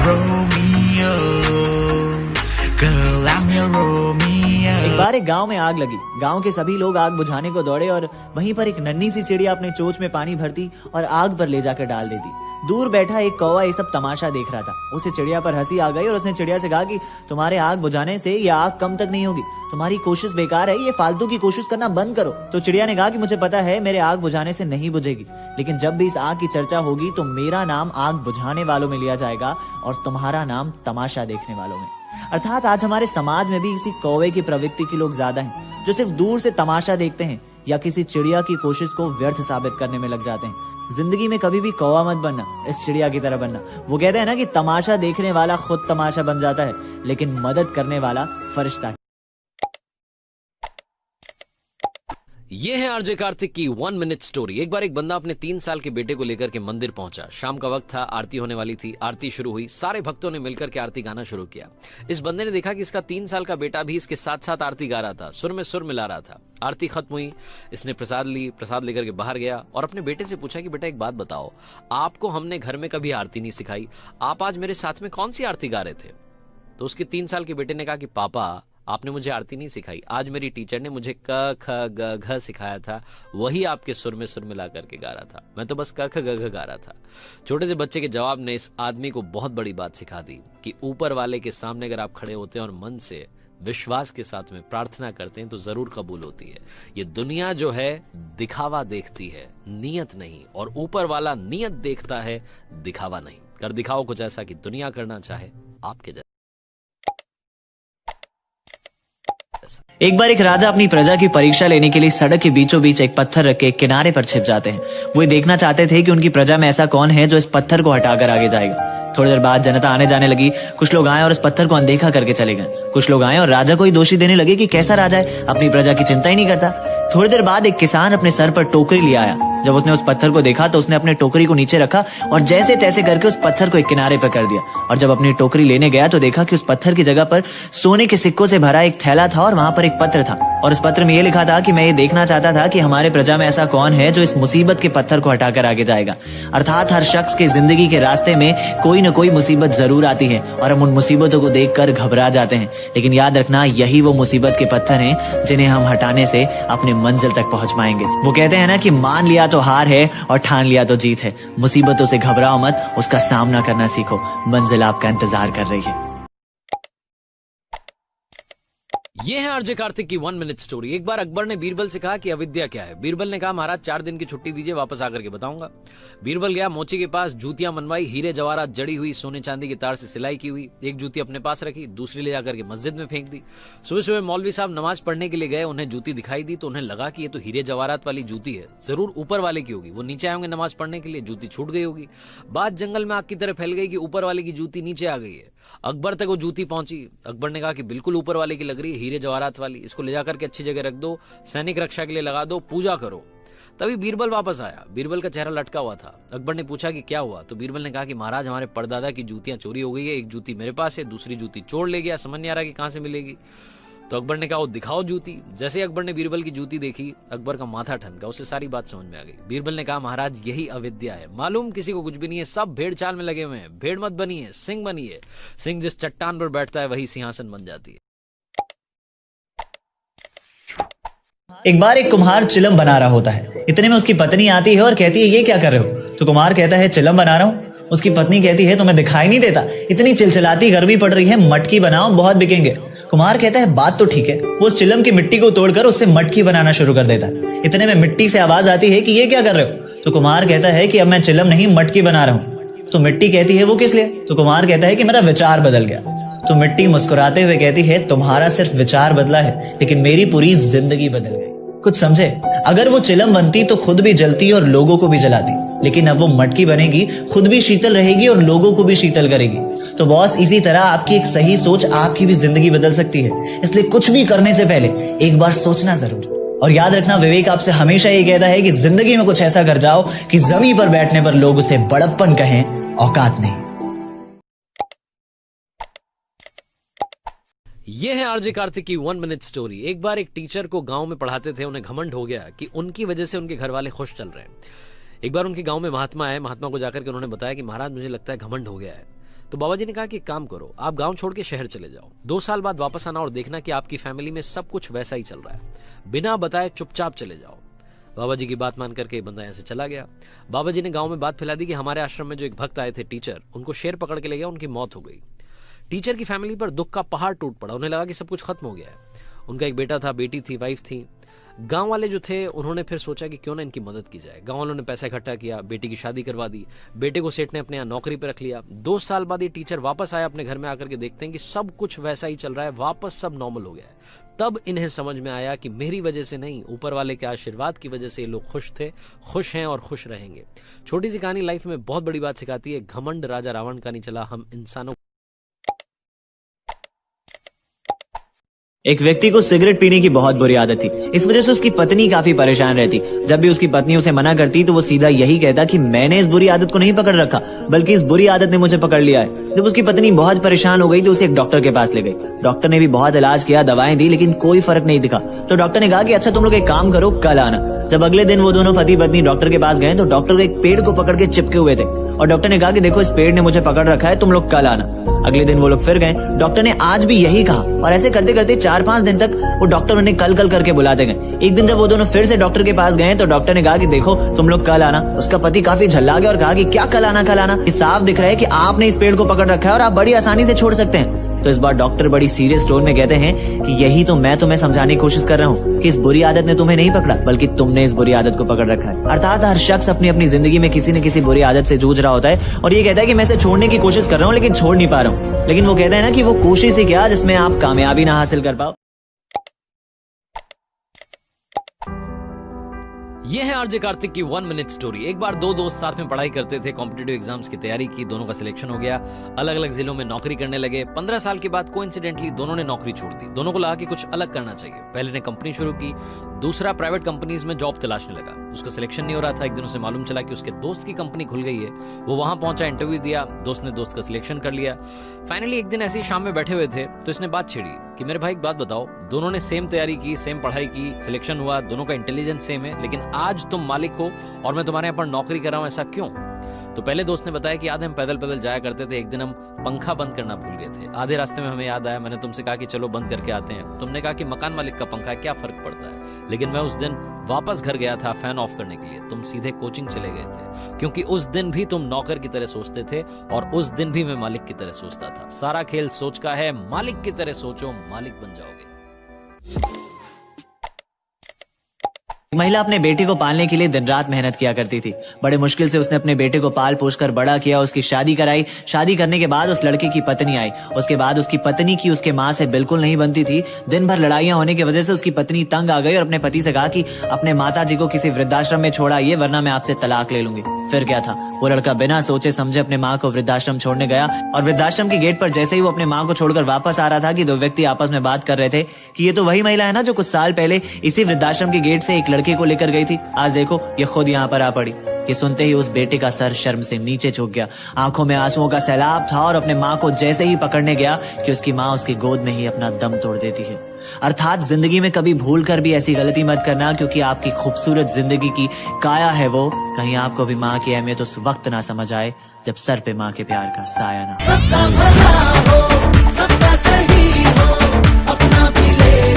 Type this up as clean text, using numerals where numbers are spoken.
Romeo, girl I'm your Romeo। एक बार एक गांव में आग लगी। गांव के सभी लोग आग बुझाने को दौड़े और वहीं पर एक नन्ही सी चिड़िया अपने चोंच में पानी भरती और आग पर ले जाकर डाल देती। दूर बैठा एक कौवा ये सब तमाशा देख रहा था। उसे चिड़िया पर हंसी आ गई और उसने चिड़िया से कहा कि तुम्हारे आग बुझाने से ये आग कम तक नहीं होगी, तुम्हारी कोशिश बेकार है, ये फालतू की कोशिश करना बंद करो। तो चिड़िया ने कहा कि मुझे पता है मेरे आग बुझाने से नहीं बुझेगी, लेकिन जब भी इस आग की चर्चा होगी तो मेरा नाम आग बुझाने वालों में लिया जाएगा और तुम्हारा नाम तमाशा देखने वालों में। अर्थात आज हमारे समाज में भी इसी कौवे की प्रवृत्ति के लोग ज्यादा हैं, जो सिर्फ दूर से तमाशा देखते हैं या किसी चिड़िया की कोशिश को व्यर्थ साबित करने में लग जाते हैं। जिंदगी में कभी भी कौवा मत बनना, इस चिड़िया की तरह बनना। वो कहते हैं ना कि तमाशा देखने वाला खुद तमाशा बन जाता है, लेकिन मदद करने वाला फरिश्ता। ये है आरजे कार्तिक की 1 मिनट स्टोरी। एक बार एक बंदा अपने 3 साल के बेटे को लेकर के मंदिर पहुंचा। शाम का वक्त था, आरती होने वाली थी। आरती शुरू हुई, सारे भक्तों ने मिलकर के आरती गाना शुरू किया। इस बंदे ने देखा कि इसका 3 साल का बेटा भी इसके साथ साथ आरती गा रहा था, सुर में सुर मिला रहा था। आरती खत्म हुई, इसने प्रसाद ली, प्रसाद लेकर के बाहर गया और अपने बेटे से पूछा कि बेटा एक बात बताओ, आपको हमने घर में कभी आरती नहीं सिखाई, आप आज मेरे साथ में कौन सी आरती गा रहे थे? तो उसके 3 साल के बेटे ने कहा कि पापा आपने मुझे आरती नहीं सिखाई, आज मेरी टीचर ने मुझे क ख ग घ सिखाया था, वही आपके सुर में सुर मिला करके गा रहा था, मैं तो बस क ख ग घ गा रहा था। छोटे से बच्चे के जवाब ने इस आदमी को बहुत बड़ी बात सिखा दी कि ऊपर वाले के सामने अगर आप खड़े होते हैं और मन से विश्वास के साथ में प्रार्थना करते हैं तो जरूर कबूल होती है। ये दुनिया जो है दिखावा देखती है, नियत नहीं, और ऊपर वाला नियत देखता है, दिखावा नहीं। कर दिखाओ कुछ ऐसा कि दुनिया करना चाहे आपके जैसा। एक बार एक राजा अपनी प्रजा की परीक्षा लेने के लिए सड़क के बीचों बीच एक पत्थर रख के किनारे पर छिप जाते हैं। वो ये देखना चाहते थे कि उनकी प्रजा में ऐसा कौन है जो इस पत्थर को हटाकर आगे जाएगा। थोड़ी देर बाद जनता आने जाने लगी। कुछ लोग आए और इस पत्थर को अनदेखा करके चले गए। कुछ लोग आए और राजा को ही दोषी देने लगे कि कैसा राजा है, अपनी प्रजा की चिंता ही नहीं करता। थोड़ी देर बाद एक किसान अपने सर पर टोकरी ले आया। जब उसने उस पत्थर को देखा तो उसने अपने टोकरी को नीचे रखा और जैसे तैसे करके उस पत्थर को एक किनारे पर कर दिया। और जब अपनी टोकरी लेने गया तो देखा कि उस पत्थर की जगह पर सोने के सिक्कों से भरा एक थैला था और वहां पर एक पत्र था। और उस पत्र में ये लिखा था कि मैं ये देखना चाहता था कि हमारे प्रजा में ऐसा कौन है जो इस मुसीबत के पत्थर को हटाकर आगे जाएगा। अर्थात हर शख्स के जिंदगी के रास्ते में कोई न कोई मुसीबत जरूर आती है और हम उन मुसीबतों को देखकर घबरा जाते हैं, लेकिन याद रखना यही वो मुसीबत के पत्थर हैं जिन्हें हम हटाने से अपने मंजिल तक पहुंच पाएंगे। वो कहते हैं ना कि मान लिया तो हार है और ठान लिया तो जीत है। मुसीबतों से घबराओ मत, उसका सामना करना सीखो, मंजिल आपका इंतजार कर रही है। ये है आरजे कार्तिक की 1 मिनट स्टोरी। एक बार अकबर ने बीरबल से कहा कि अविद्या क्या है। बीरबल ने कहा महाराज 4 दिन की छुट्टी दीजिए, वापस आकर के बताऊंगा। बीरबल गया मोची के पास, जूतियां मनवाई, हीरे जवाहरात जड़ी हुई, सोने चांदी की तार से सिलाई की हुई। एक जूती अपने पास रखी, दूसरी ले जाकर के मस्जिद में फेंक दी। सुबह सुबह मौलवी साहब नमाज पढ़ने के लिए गए, उन्हें जूती दिखाई दी तो उन्हें लगा कि ये तो हीरे जवाहरात वाली जूती है, जरूर ऊपर वाले की होगी। वो नीचे आए होंगे नमाज पढ़ने के लिए, जूती छूट गई होगी। बात जंगल में आग की तरह फैल गई कि ऊपर वाले की जूती नीचे आ गई है। अकबर तक वो जूती पहुंची। अकबर ने कहा कि बिल्कुल ऊपर वाले की लग रही है, हीरे जवाहरात वाली, इसको ले जाकर के अच्छी जगह रख दो, सैनिक रक्षा के लिए लगा दो, पूजा करो। तभी बीरबल वापस आया। बीरबल का चेहरा लटका हुआ था। अकबर ने पूछा कि क्या हुआ, तो बीरबल ने कहा कि महाराज हमारे परदादा की जूतियां चोरी हो गई है, एक जूती मेरे पास है, दूसरी जूती चोर ले गया, समझ नहीं आ रहा कि कहां से मिलेगी। तो अकबर ने कहा वो दिखाओ जूती। जैसे अकबर ने बीरबल की जूती देखी, अकबर का माथा ठनका, उसे सारी बात समझ में आ गई। बीरबल ने कहा महाराज यही अविद्या है, मालूम किसी को कुछ भी नहीं है, सब भेड़ चाल में लगे हुए हैं। भेड़ मत बनिए, सिंह बनिए। सिंह जिस चट्टान पर बैठता है वही सिंहासन बन जाती है। एक बार एक कुम्हार चिलम बना रहा होता है। इतने में उसकी पत्नी आती है और कहती है ये क्या कर रहे हो? तो कुम्हार कहता है चिलम बना रहा हूँ। उसकी पत्नी कहती है तुम्हें दिखाई नहीं देता, इतनी चिलचिलाती गर्मी पड़ रही है, मटकी बनाओ बहुत बिकेंगे। कुम्हार कहता है बात तो ठीक है। वो उस चिलम की मिट्टी को तोड़कर उससे मटकी बनाना शुरू कर देता है। इतने में मिट्टी से आवाज आती है कि ये क्या कर रहे हो? तो कुम्हार कहता है कि अब मैं चिलम नहीं मटकी बना रहा हूँ। तो मिट्टी कहती है वो किस लिए? तो कुम्हार कहता है कि मेरा विचार बदल गया। तो मिट्टी मुस्कुराते हुए कहती है तुम्हारा सिर्फ विचार बदला है, लेकिन मेरी पूरी जिंदगी बदल गई। कुछ समझे? अगर वो चिलम बनती तो खुद भी जलती और लोगों को भी जलाती, लेकिन अब वो मटकी बनेगी, खुद भी शीतल रहेगी और लोगों को भी शीतल करेगी। तो बॉस इसी तरह आपकी एक सही सोच आपकी भी जिंदगी बदल सकती है। इसलिए कुछ भी करने से पहले एक बार सोचना जरूर। और याद रखना विवेक आपसे हमेशा ये कहता है कि जिंदगी में कुछ ऐसा कर जाओ कि जमीन पर बैठने पर लोग उसे बड़प्पन कहें, औकात नहीं। ये है आरजे कार्तिक की 1 मिनट स्टोरी। एक बार एक टीचर को गांव में पढ़ाते थे, उन्हें घमंड हो गया कि उनकी वजह से उनके घर वाले खुश चल रहे हैं। एक बार उनके गांव में महात्मा आए। महात्मा को जाकर के उन्होंने बताया कि महाराज मुझे लगता है घमंड हो गया है। तो बाबा जी ने कहा कि काम करो, आप गांव छोड़ के शहर चले जाओ, 2 साल बाद वापस आना और देखना कि आपकी फैमिली में सब कुछ वैसा ही चल रहा है। बिना बताए चुपचाप चले जाओ। बाबा जी की बात मान करके बंदा यहाँ से चला गया। बाबा जी ने गांव में बात फैला दी कि हमारे आश्रम में जो एक भक्त आए थे टीचर, उनको शेर पकड़ के ले गया, उनकी मौत हो गई। टीचर की फैमिली पर दुख का पहाड़ टूट पड़ा। उन्हें लगा कि सब कुछ खत्म हो गया है। उनका एक बेटा था, बेटी थी, वाइफ थी। गांव वाले जो थे उन्होंने फिर सोचा कि क्यों ना इनकी मदद की जाए। गांव वालों ने पैसा इकट्ठा किया, बेटी की शादी करवा दी, बेटे को सेठ ने अपने यहाँ नौकरी पर रख लिया। 2 साल बाद ये टीचर वापस आया अपने घर में, आकर के देखते हैं कि सब कुछ वैसा ही चल रहा है, वापस सब नॉर्मल हो गया है। तब इन्हें समझ में आया कि मेरी वजह से नहीं, ऊपर वाले के आशीर्वाद की वजह से ये लोग खुश थे, खुश हैं और खुश रहेंगे। छोटी सी कहानी लाइफ में बहुत बड़ी बात सिखाती है। घमंड राजा रावण का नहीं चला, हम इंसानों। एक व्यक्ति को सिगरेट पीने की बहुत बुरी आदत थी। इस वजह से उसकी पत्नी काफी परेशान रहती। जब भी उसकी पत्नी उसे मना करती तो वो सीधा यही कहता कि मैंने इस बुरी आदत को नहीं पकड़ रखा, बल्कि इस बुरी आदत ने मुझे पकड़ लिया है। जब उसकी पत्नी बहुत परेशान हो गई तो उसे एक डॉक्टर के पास ले गई। डॉक्टर ने भी बहुत इलाज किया, दवाएं दी, लेकिन कोई फर्क नहीं दिखा। तो डॉक्टर ने कहा कि अच्छा तुम लोग एक काम करो, कल आना। जब अगले दिन वो दोनों पति पत्नी डॉक्टर के पास गए तो डॉक्टर एक पेड़ को पकड़ के चिपके हुए थे और डॉक्टर ने कहा कि देखो इस पेड़ ने मुझे पकड़ रखा है, तुम लोग कल आना। अगले दिन वो लोग फिर गए, डॉक्टर ने आज भी यही कहा और ऐसे करते करते 4-5 दिन तक वो डॉक्टर उन्हें कल कल करके बुलाते गए। एक दिन जब वो दोनों फिर से डॉक्टर के पास गए तो डॉक्टर ने कहा कि देखो तुम लोग कल आना। उसका पति काफी झल्ला गया और कहा कि क्या कल आना कल आना, ये साफ दिख रहा है कि आपने इस पेड़ को पकड़ रखा है और आप बड़ी आसानी से छोड़ सकते हैं। तो इस बार डॉक्टर बड़ी सीरियस टोन में कहते हैं कि यही तो मैं तुम्हें समझाने की कोशिश कर रहा हूँ कि इस बुरी आदत ने तुम्हें नहीं पकड़ा, बल्कि तुमने इस बुरी आदत को पकड़ रखा है। अर्थात हर शख्स अपनी अपनी जिंदगी में किसी न किसी बुरी आदत से जूझ रहा होता है और ये कहता है कि मैं इसे छोड़ने की कोशिश कर रहा हूँ लेकिन छोड़ नहीं पा रहा हूँ। लेकिन वो कहता है ना कि वो कोशिश ही क्या जिसमें आप कामयाबी ना हासिल कर पाओ। ये है आरजे कार्तिक की 1 मिनट स्टोरी। एक बार 2 दोस्त साथ में पढ़ाई करते थे, कॉम्पिटिटिव एग्जाम्स की तैयारी की, दोनों का सिलेक्शन हो गया, अलग अलग जिलों में नौकरी करने लगे। 15 साल के बाद कोइंसिडेंटली दोनों ने नौकरी छोड़ दी। दोनों को लगा कि कुछ अलग करना चाहिए। पहले ने कंपनी शुरू की, दूसरा प्राइवेट कंपनीज में जॉब तलाशने लगा। उसका सिलेक्शन नहीं हो रहा था। एक दिन उसे मालूम चला कि उसके दोस्त की कंपनी खुल गई है। वो वहां पहुंचा, इंटरव्यू दिया, दोस्त ने दोस्त का सिलेक्शन कर लिया। फाइनली एक दिन ऐसे ही शाम में बैठे हुए थे तो इसने बात छेड़ी कि मेरे भाई एक बात बताओ, दोनों ने सेम तैयारी की, सेम पढ़ाई की, सिलेक्शन हुआ, दोनों का इंटेलिजेंस सेम है, लेकिन आज तुम मालिक हो और मैं तुम्हारे यहाँ पर नौकरी कर रहा हूं, ऐसा क्यों? तो पहले दोस्त ने बताया कि याद है हम पैदल पैदल जाया करते थे, एक दिन हम पंखा बंद करना भूल गए थे। आधे रास्ते में हमें याद आया, मैंने तुमसे कहा कि चलो बंद करके आते हैं। तुमने कहा कि मकान मालिक का पंखा है, क्या फर्क पड़ता है? लेकिन मैं उस दिन वापस घर गया था फैन ऑफ करने के लिए, तुम सीधे कोचिंग चले गए थे, क्योंकि उस दिन भी तुम नौकर की तरह सोचते थे और उस दिन भी मैं मालिक की तरह सोचता था। सारा खेल सोच का है, मालिक की तरह सोचो, मालिक बन जाओगे। महिला अपने बेटे को पालने के लिए दिन रात मेहनत किया करती थी। बड़े मुश्किल से उसने अपने बेटे को पाल पोस कर बड़ा किया, उसकी शादी कराई। शादी करने के बाद उस लड़के की पत्नी आई। उसके बाद उसकी पत्नी की उसके माँ से बिल्कुल नहीं बनती थी। दिन भर लड़ाइयां होने की वजह से उसकी पत्नी तंग आ गई और अपने पति से कहा कि अपने माता जी को किसी वृद्धाश्रम में छोड़ आइए, वरना मैं आपसे तलाक ले लूंगी। फिर क्या था, वो लड़का बिना सोचे समझे अपने माँ को वृद्धाश्रम छोड़ने गया और वृद्धाश्रम के गेट पर जैसे ही वो अपने माँ को छोड़कर वापस आ रहा था कि 2 व्यक्ति आपस में बात कर रहे थे कि ये तो वही महिला है ना जो कुछ साल पहले इसी वृद्धाश्रम के गेट से एक लड़के को लेकर गई थी। आज देखो ये खुद यहाँ पर आ पड़ी। ये सुनते ही उस बेटे का सर शर्म से नीचे झुक गया। आंखों में आंसुओं का सैलाब था और अपने माँ को जैसे ही पकड़ने गया कि उसकी माँ उसकी गोद में ही अपना दम तोड़ देती है। अर्थात जिंदगी में कभी भूल कर भी ऐसी गलती मत करना, क्योंकि आपकी खूबसूरत जिंदगी की काया है वो, कहीं आपको भी माँ की अहमियत उस वक्त ना समझ आए जब सर पे माँ के प्यार का साया ना। सबका भला हो, सबका सही हो, अपना भी ले